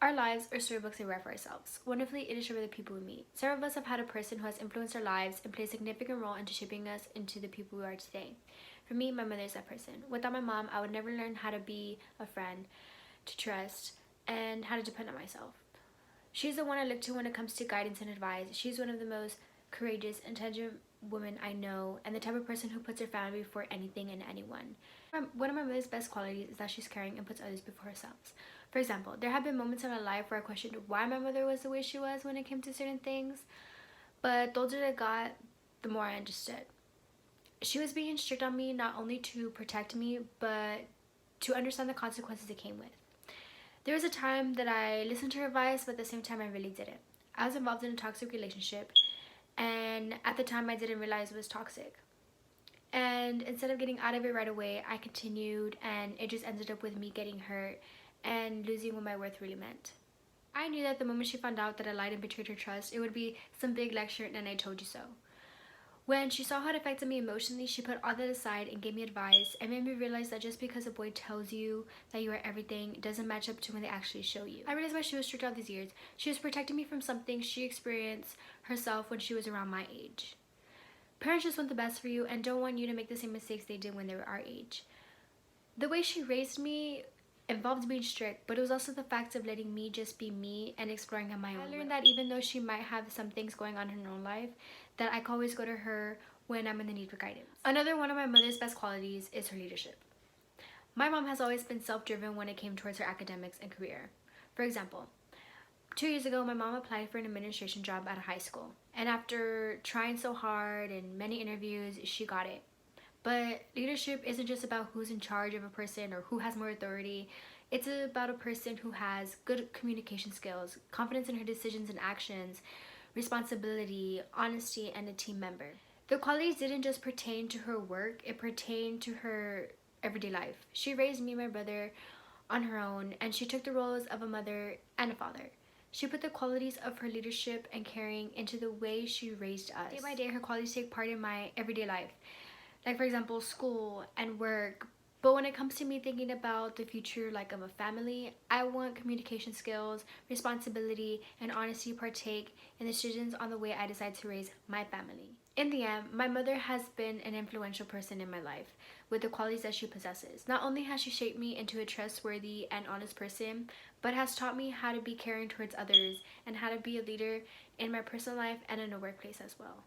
Our lives are storybooks we write for ourselves. Wonderfully illustrated by the people we meet. Some of us have had a person who has influenced our lives and played a significant role into shaping us into the people we are today. For me, my mother is that person. Without my mom, I would never learn how to be a friend, to trust, and how to depend on myself. She's the one I look to when it comes to guidance and advice. She's one of the most courageous, intelligent women I know, and the type of person who puts her family before anything and anyone. One of my mother's best qualities is that she's caring and puts others before herself. For example, there have been moments in my life where I questioned why my mother was the way she was when it came to certain things, but the older I got, the more I understood. She was being strict on me not only to protect me, but to understand the consequences it came with. There was a time that I listened to her advice, but at the same time I really didn't. I was involved in a toxic relationship, and at the time I didn't realize it was toxic. And instead of getting out of it right away, I continued, and it just ended up with me getting hurt and losing what my worth really meant. I knew that the moment she found out that I lied and betrayed her trust, it would be some big lecture and I told you so. When she saw how it affected me emotionally, she put all that aside and gave me advice and made me realize that just because a boy tells you that you are everything doesn't match up to when they actually show you. I realized why she was strict all these years. She was protecting me from something she experienced herself when she was around my age. Parents just want the best for you and don't want you to make the same mistakes they did when they were our age. The way she raised me involved being strict, but it was also the fact of letting me just be me and exploring on my own. I learned that even though she might have some things going on in her own life, that I can always go to her when I'm in the need for guidance. Another one of my mother's best qualities is her leadership. My mom has always been self-driven when it came towards her academics and career. For example, 2 years ago, my mom applied for an administration job at a high school, and after trying so hard and many interviews, she got it. But leadership isn't just about who's in charge of a person or who has more authority. It's about a person who has good communication skills, confidence in her decisions and actions, responsibility, honesty, and a team member. The qualities didn't just pertain to her work, it pertained to her everyday life. She raised me and my brother on her own, and she took the roles of a mother and a father. She put the qualities of her leadership and caring into the way she raised us. Day by day, her qualities take part in my everyday life. Like, for example, school and work. But when it comes to me thinking about the future, like of a family, I want communication skills, responsibility, and honesty to partake in decisions on the way I decide to raise my family. In the end, my mother has been an influential person in my life with the qualities that she possesses. Not only has she shaped me into a trustworthy and honest person, but has taught me how to be caring towards others and how to be a leader in my personal life and in the workplace as well.